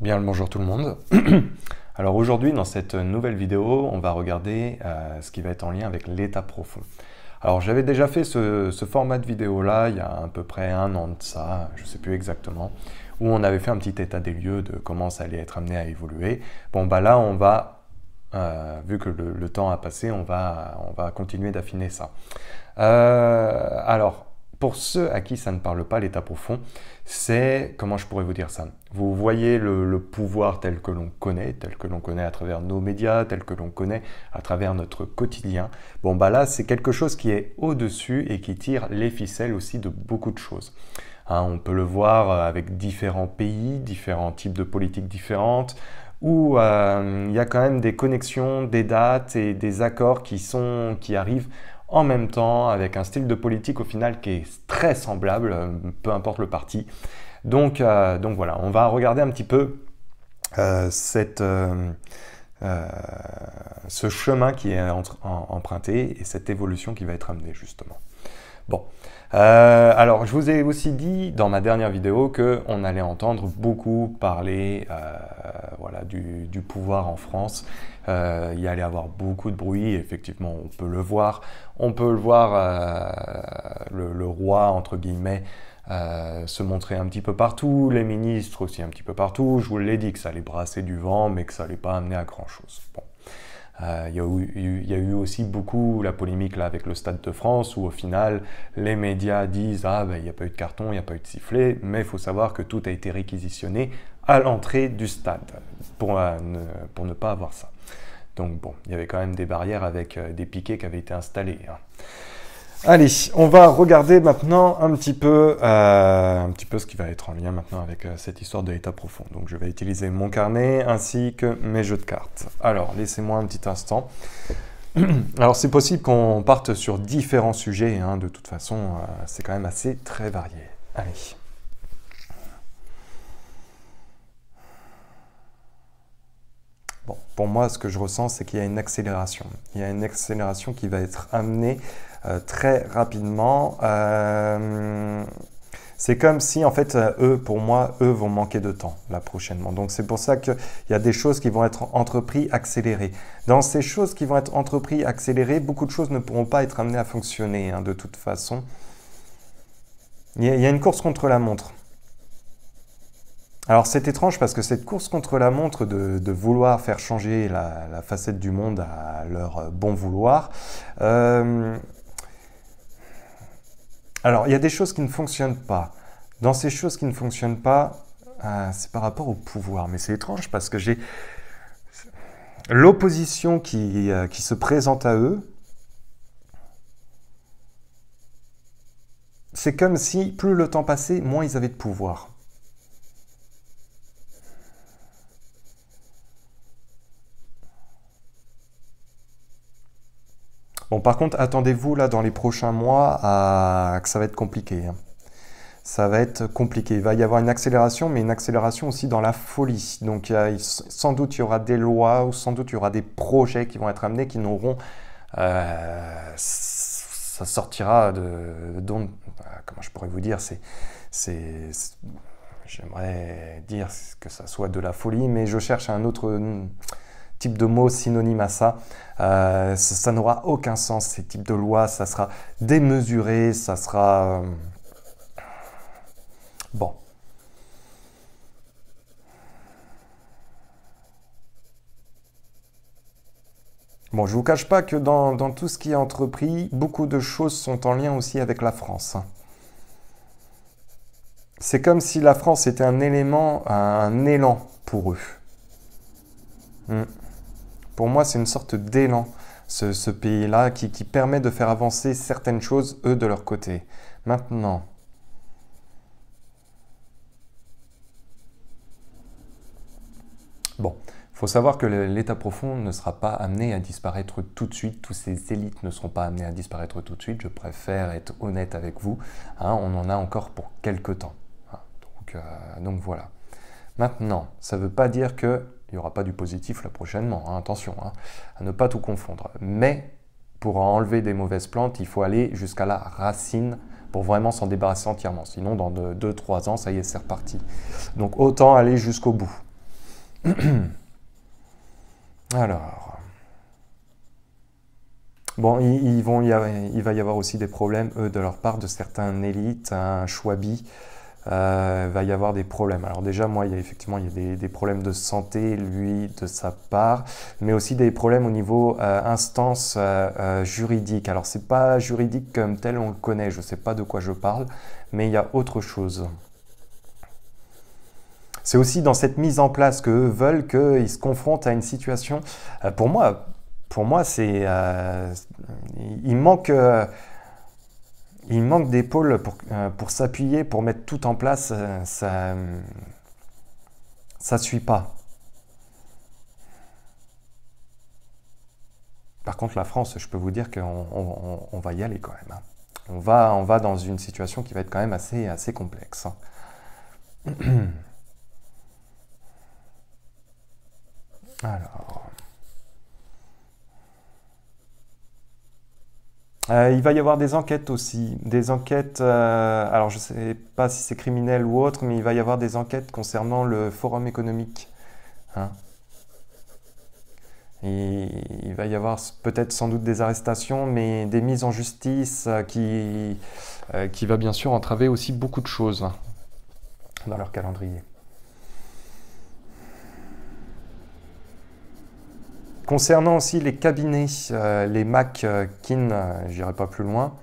Bien le bonjour tout le monde. Alors aujourd'hui dans cette nouvelle vidéo on va regarder ce qui va être en lien avec l'état profond. Alors j'avais déjà fait ce format de vidéo là il y a à peu près un an de ça, je ne sais plus exactement, où on avait fait un petit état des lieux de comment ça allait être amené à évoluer. Bon bah là on va, vu que le temps a passé, on va continuer d'affiner ça. Alors pour ceux à qui ça ne parle pas, l'état profond, c'est, comment je pourrais vous dire ça? Vous voyez le pouvoir tel que l'on connaît à travers nos médias, tel que l'on connaît à travers notre quotidien. Bon bah là, c'est quelque chose qui est au-dessus et qui tire les ficelles aussi de beaucoup de choses. Hein, on peut le voir avec différents pays, différents types de politiques différentes, où il y a quand même des connexions, des dates et des accords qui arrivent en même temps, avec un style de politique au final qui est très semblable, peu importe le parti. Donc voilà, on va regarder un petit peu ce chemin qui est emprunté et cette évolution qui va être amenée justement. Bon, alors je vous ai aussi dit dans ma dernière vidéo qu'on allait entendre beaucoup parler voilà, du pouvoir en France. Il y allait avoir beaucoup de bruit, effectivement on peut le voir. On peut le voir, le roi entre guillemets, se montrer un petit peu partout, les ministres aussi un petit peu partout. Je vous l'ai dit que ça allait brasser du vent, mais que ça allait pas amener à grand chose. Bon. Il y a eu aussi beaucoup la polémique là, avec le Stade de France où au final les médias disent ah ben il n'y a pas eu de carton, il n'y a pas eu de sifflet, mais il faut savoir que tout a été réquisitionné à l'entrée du stade pour ne pas avoir ça. Donc bon, il y avait quand même des barrières avec des piquets qui avaient été installés. Hein. Allez, on va regarder maintenant un petit peu ce qui va être en lien maintenant avec cette histoire de l'état profond. Donc je vais utiliser mon carnet ainsi que mes jeux de cartes. Alors, laissez-moi un petit instant. Alors c'est possible qu'on parte sur différents sujets, hein, de toute façon, c'est quand même assez très varié. Allez. Bon, pour moi, ce que je ressens, c'est qu'il y a une accélération. Il y a une accélération qui va être amenée très rapidement. C'est comme si, en fait, pour moi, eux vont manquer de temps, là, prochainement. Donc, c'est pour ça qu'il y a des choses qui vont être entreprises, accélérées. Dans ces choses qui vont être entreprises, accélérées, beaucoup de choses ne pourront pas être amenées à fonctionner, hein, de toute façon. Il y a une course contre la montre. Alors c'est étrange parce que cette course contre la montre de vouloir faire changer la facette du monde à leur bon vouloir, alors il y a des choses qui ne fonctionnent pas. Dans ces choses qui ne fonctionnent pas, c'est par rapport au pouvoir. Mais c'est étrange parce que j'ai l'opposition qui se présente à eux. C'est comme si plus le temps passait, moins ils avaient de pouvoir. Bon, par contre, attendez-vous là dans les prochains mois que ça va être compliqué. Hein. Ça va être compliqué. Il va y avoir une accélération, mais une accélération aussi dans la folie. Donc, sans doute, il y aura des lois ou sans doute, il y aura des projets qui vont être amenés qui n'auront... ça sortira comment je pourrais vous dire, j'aimerais dire que ça soit de la folie, mais je cherche un autre type de mot synonyme à ça. Ça n'aura aucun sens, ces types de lois. Ça sera démesuré, ça sera... Bon. Bon, je ne vous cache pas que dans tout ce qui est entrepris, beaucoup de choses sont en lien aussi avec la France. C'est comme si la France était un élément, un élan pour eux. Pour moi, c'est une sorte d'élan, ce pays-là, qui permet de faire avancer certaines choses, eux, de leur côté. Maintenant, bon, il faut savoir que l'état profond ne sera pas amené à disparaître tout de suite. Toutes ces élites ne seront pas amenées à disparaître tout de suite. Je préfère être honnête avec vous. Hein, on en a encore pour quelques temps. Hein, donc voilà. Maintenant, ça ne veut pas dire qu'il n'y aura pas du positif là prochainement. Hein, attention, hein, à ne pas tout confondre. Mais pour enlever des mauvaises plantes, il faut aller jusqu'à la racine pour vraiment s'en débarrasser entièrement. Sinon, dans 2-3 ans, ça y est, c'est reparti. Donc autant aller jusqu'au bout. Alors, bon, il va y avoir aussi des problèmes, eux, de leur part, de certains élites, un Chouabi, va y avoir des problèmes. Alors déjà, moi, effectivement, il y a des problèmes de santé, lui, de sa part, mais aussi des problèmes au niveau instance juridique. Alors, c'est pas juridique comme tel, on le connaît, je sais pas de quoi je parle, mais il y a autre chose. C'est aussi dans cette mise en place qu'eux veulent qu'ils se confrontent à une situation. Pour moi, il manque, il manque d'épaules pour s'appuyer, pour mettre tout en place. Ça suit pas. Par contre, la France, je peux vous dire qu'on va y aller quand même. On va dans une situation qui va être quand même assez complexe. Alors, il va y avoir des enquêtes aussi, des enquêtes, alors je ne sais pas si c'est criminel ou autre, mais il va y avoir des enquêtes concernant le forum économique. Hein. Il va y avoir peut-être sans doute des arrestations, mais des mises en justice qui va bien sûr entraver aussi beaucoup de choses dans leur calendrier. Concernant aussi les cabinets, les McKinsey, j'irai pas plus loin,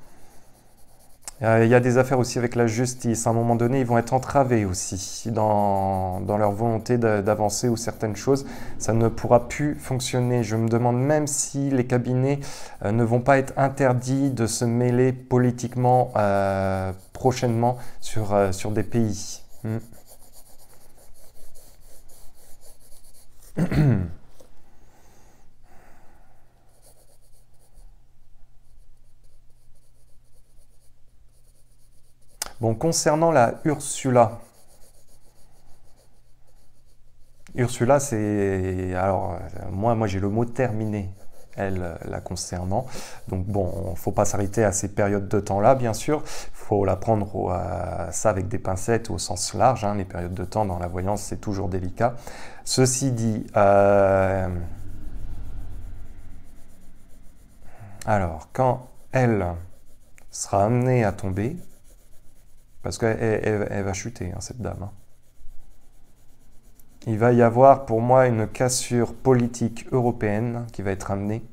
il y a des affaires aussi avec la justice. À un moment donné, ils vont être entravés aussi dans leur volonté d'avancer ou certaines choses. Ça ne pourra plus fonctionner. Je me demande même si les cabinets ne vont pas être interdits de se mêler politiquement prochainement sur des pays. Bon, concernant la Ursula, c'est... Alors, moi j'ai le mot terminé, elle, la concernant. Donc bon, il ne faut pas s'arrêter à ces périodes de temps-là, bien sûr. Il faut la prendre ça avec des pincettes au sens large. Hein. Les périodes de temps dans la voyance, c'est toujours délicat. Ceci dit, alors, quand elle sera amenée à tomber, parce qu'elle va chuter, hein, cette dame. Hein. Il va y avoir pour moi une cassure politique européenne qui va être amenée.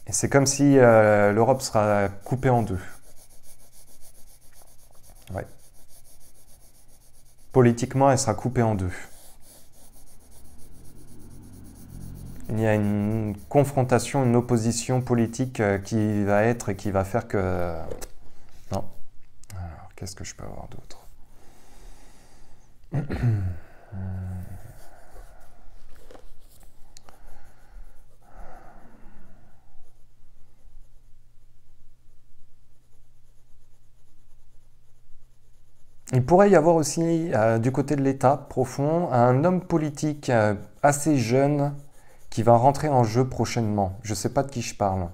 Et c'est comme si l'Europe sera coupée en deux. Ouais. Politiquement, elle sera coupée en deux. Il y a une confrontation, une opposition politique qui va être et qui va faire que... Non. Alors, qu'est-ce que je peux avoir d'autre? Il pourrait y avoir aussi, du côté de l'État profond, un homme politique assez jeune qui va rentrer en jeu prochainement. Je ne sais pas de qui je parle.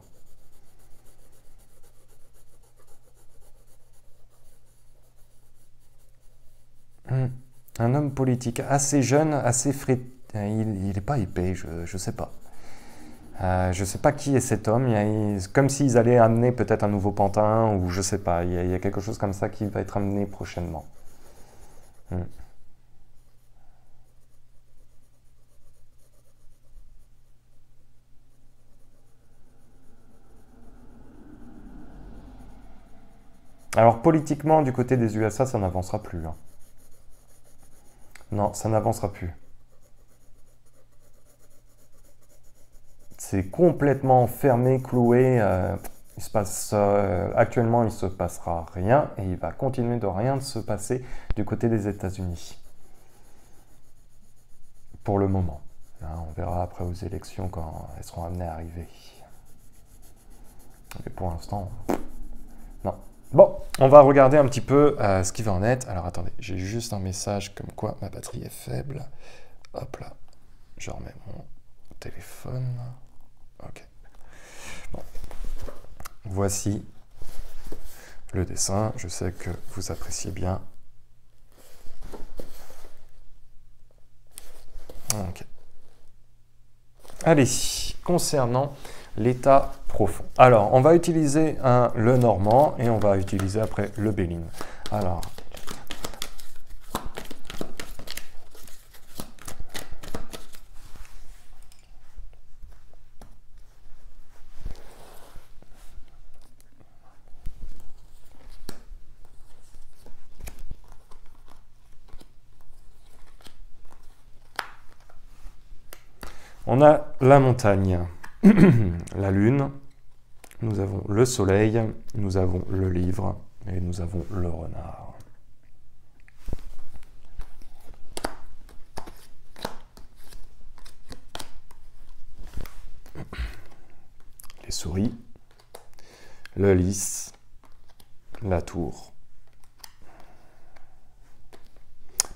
Un homme politique assez jeune, assez frais. Il n'est pas épais, je ne sais pas. Je ne sais pas qui est cet homme. Comme s'ils allaient amener peut-être un nouveau pantin, ou je ne sais pas. Il y a quelque chose comme ça qui va être amené prochainement. Alors politiquement, du côté des USA, ça n'avancera plus. Hein. Non, ça n'avancera plus. C'est complètement fermé, cloué. Actuellement, il ne se passera rien et il va continuer de rien de se passer du côté des États-Unis. Pour le moment. Hein, on verra après aux élections quand elles seront amenées à arriver. Mais pour l'instant, non. Bon, on va regarder un petit peu ce qui va en être. Alors attendez, j'ai juste un message comme quoi ma batterie est faible. Hop là, je remets mon téléphone. Ok. Bon. Voici le dessin. Je sais que vous appréciez bien. Ok. Allez, concernant l'état profond. Alors, on va utiliser le normand et on va utiliser après le Béline. Alors, on a la montagne, la lune, nous avons le soleil, nous avons le livre et nous avons le renard. Les souris, le lys, la tour.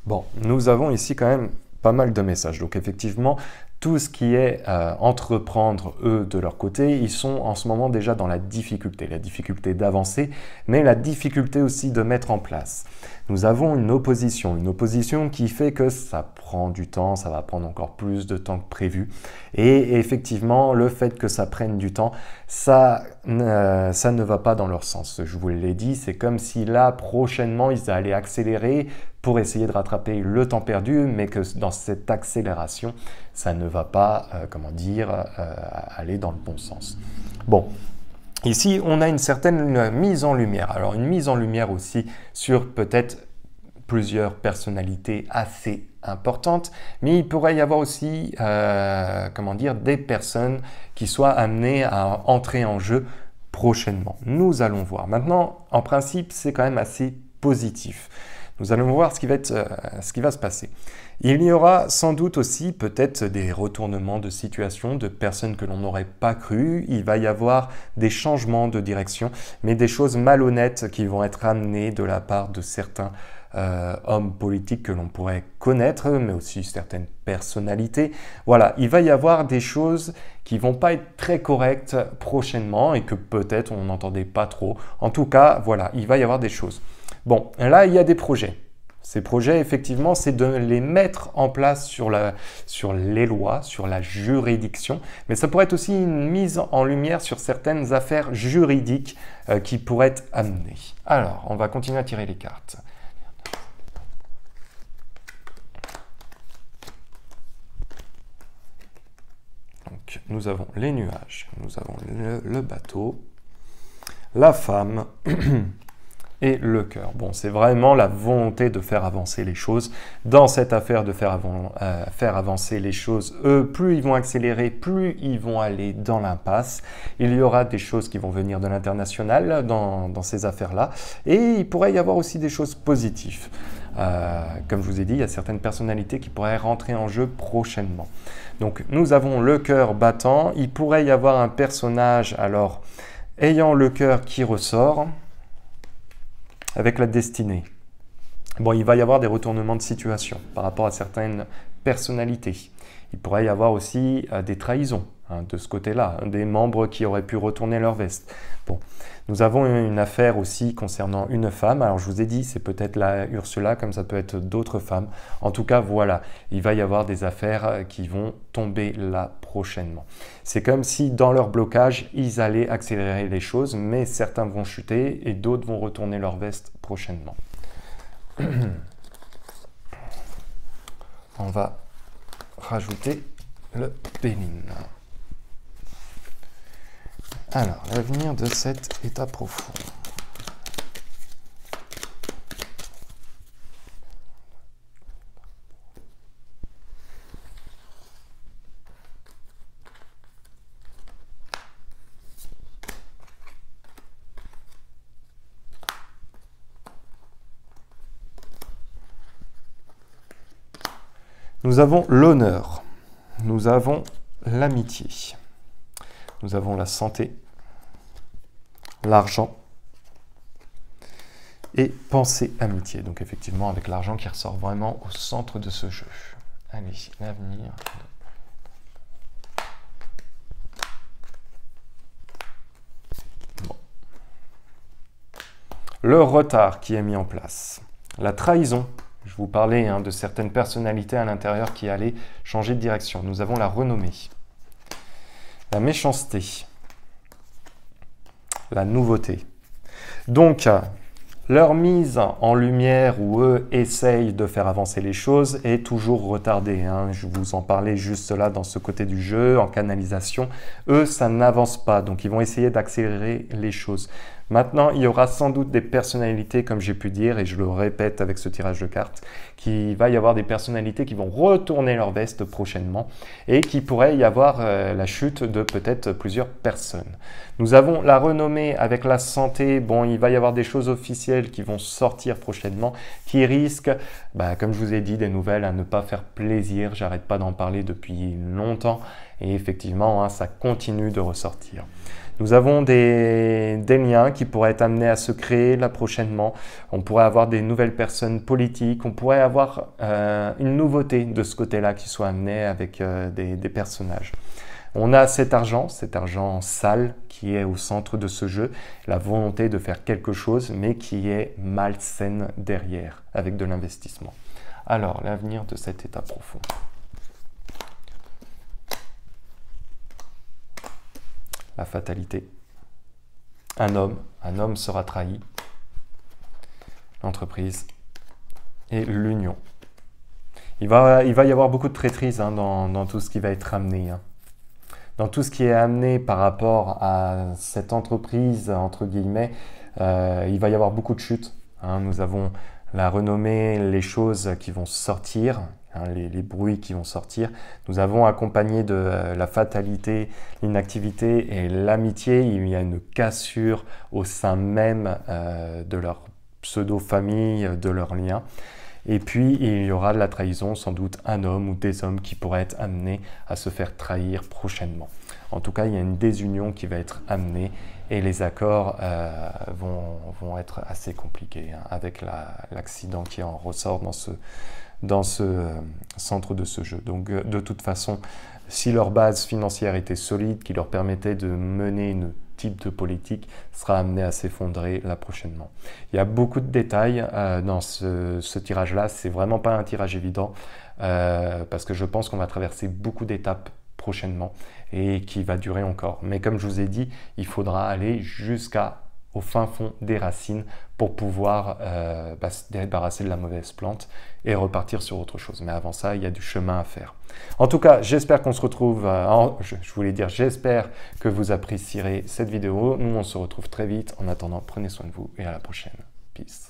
Bon, nous avons ici quand même pas mal de messages. Donc effectivement, tout ce qui est entreprendre, eux, de leur côté, ils sont en ce moment déjà dans la difficulté d'avancer, mais la difficulté aussi de mettre en place. Nous avons une opposition qui fait que ça prend du temps, ça va prendre encore plus de temps que prévu. Et effectivement, le fait que ça prenne du temps, ça ne va pas dans leur sens. Je vous l'ai dit, c'est comme si là, prochainement, ils allaient accélérer pour essayer de rattraper le temps perdu, mais que dans cette accélération, ça ne va pas, aller dans le bon sens. Bon, ici, on a une certaine mise en lumière. Alors, une mise en lumière aussi sur peut-être plusieurs personnalités assez importantes, mais il pourrait y avoir aussi, des personnes qui soient amenées à entrer en jeu prochainement. Nous allons voir. Maintenant, en principe, c'est quand même assez positif. Nous allons voir ce qui va se passer. Il y aura sans doute aussi peut-être des retournements de situation de personnes que l'on n'aurait pas cru. Il va y avoir des changements de direction, mais des choses malhonnêtes qui vont être amenées de la part de certains hommes politiques que l'on pourrait connaître, mais aussi certaines personnalités. Voilà, il va y avoir des choses qui vont pas être très correctes prochainement et que peut-être on n'entendait pas trop. En tout cas, voilà, il va y avoir des choses. Bon, là, il y a des projets. Ces projets, effectivement, c'est de les mettre en place sur les lois, sur la juridiction, mais ça pourrait être aussi une mise en lumière sur certaines affaires juridiques qui pourraient être amenées. Alors, on va continuer à tirer les cartes. Donc, nous avons les nuages, nous avons le bateau, la femme et le cœur. Bon, c'est vraiment la volonté de faire avancer les choses. Dans cette affaire de faire avancer les choses, plus ils vont accélérer, plus ils vont aller dans l'impasse. Il y aura des choses qui vont venir de l'international dans ces affaires-là. Et il pourrait y avoir aussi des choses positives. Comme je vous ai dit, il y a certaines personnalités qui pourraient rentrer en jeu prochainement. Donc, nous avons le cœur battant. Il pourrait y avoir un personnage, alors, ayant le cœur qui ressort, avec la destinée. Bon, il va y avoir des retournements de situation par rapport à certaines personnalités. Il pourrait y avoir aussi des trahisons de ce côté-là, des membres qui auraient pu retourner leur veste. Bon, nous avons une affaire aussi concernant une femme. Alors, je vous ai dit, c'est peut-être la Ursula, comme ça peut être d'autres femmes. En tout cas, voilà, il va y avoir des affaires qui vont tomber là prochainement. C'est comme si dans leur blocage, ils allaient accélérer les choses, mais certains vont chuter et d'autres vont retourner leur veste prochainement. On va rajouter le Béline. Alors, l'avenir de cet état profond. Nous avons l'honneur, nous avons l'amitié, nous avons la santé, l'argent et pensée amitié. Donc effectivement avec l'argent qui ressort vraiment au centre de ce jeu. Allez, l'avenir. Bon. Le retard qui est mis en place, la trahison Je vous parlais de certaines personnalités à l'intérieur qui allaient changer de direction. Nous avons la renommée, la méchanceté, la nouveauté. Donc, leur mise en lumière où eux essayent de faire avancer les choses est toujours retardée. Je vous en parlais juste là dans ce côté du jeu, en canalisation. Eux, ça n'avance pas, donc ils vont essayer d'accélérer les choses. Maintenant, il y aura sans doute des personnalités, comme j'ai pu dire, et je le répète avec ce tirage de cartes, qu'il va y avoir des personnalités qui vont retourner leur veste prochainement et qu'il pourrait y avoir la chute de peut-être plusieurs personnes. Nous avons la renommée avec la santé. Bon, il va y avoir des choses officielles qui vont sortir prochainement, qui risquent, comme je vous ai dit, des nouvelles à ne pas faire plaisir. J'arrête pas d'en parler depuis longtemps et effectivement, ça continue de ressortir. Nous avons des liens qui pourraient être amenés à se créer là prochainement. On pourrait avoir des nouvelles personnes politiques. On pourrait avoir une nouveauté de ce côté-là qui soit amenée avec des personnages. On a cet argent sale qui est au centre de ce jeu, la volonté de faire quelque chose, mais qui est malsaine derrière, avec de l'investissement. Alors, l'avenir de cet état profond. La fatalité. Un homme sera trahi. L'entreprise et l'union. Il va y avoir beaucoup de traîtrise dans tout ce qui va être amené. Dans tout ce qui est amené par rapport à cette entreprise, entre guillemets, il va y avoir beaucoup de chutes. Nous avons la renommée, les choses qui vont sortir, les bruits qui vont sortir. Nous avons accompagné de la fatalité, l'inactivité et l'amitié. Il y a une cassure au sein même de leur pseudo-famille, de leurs liens. Et puis, il y aura de la trahison, sans doute un homme ou des hommes qui pourraient être amenés à se faire trahir prochainement. En tout cas, il y a une désunion qui va être amenée et les accords vont être assez compliqués avec l'accident qui en ressort dans ce centre de ce jeu. Donc, de toute façon, si leur base financière était solide, qui leur permettait de mener une type de politique, sera amené à s'effondrer là prochainement. Il y a beaucoup de détails dans ce tirage-là. C'est vraiment pas un tirage évident parce que je pense qu'on va traverser beaucoup d'étapes prochainement et qui va durer encore. Mais comme je vous ai dit, il faudra aller jusqu'au fin fond des racines pour pouvoir se débarrasser de la mauvaise plante et repartir sur autre chose. Mais avant ça, il y a du chemin à faire. En tout cas, j'espère qu'on se retrouve, je voulais dire, j'espère que vous apprécierez cette vidéo. Nous, on se retrouve très vite. En attendant, prenez soin de vous et à la prochaine. Peace.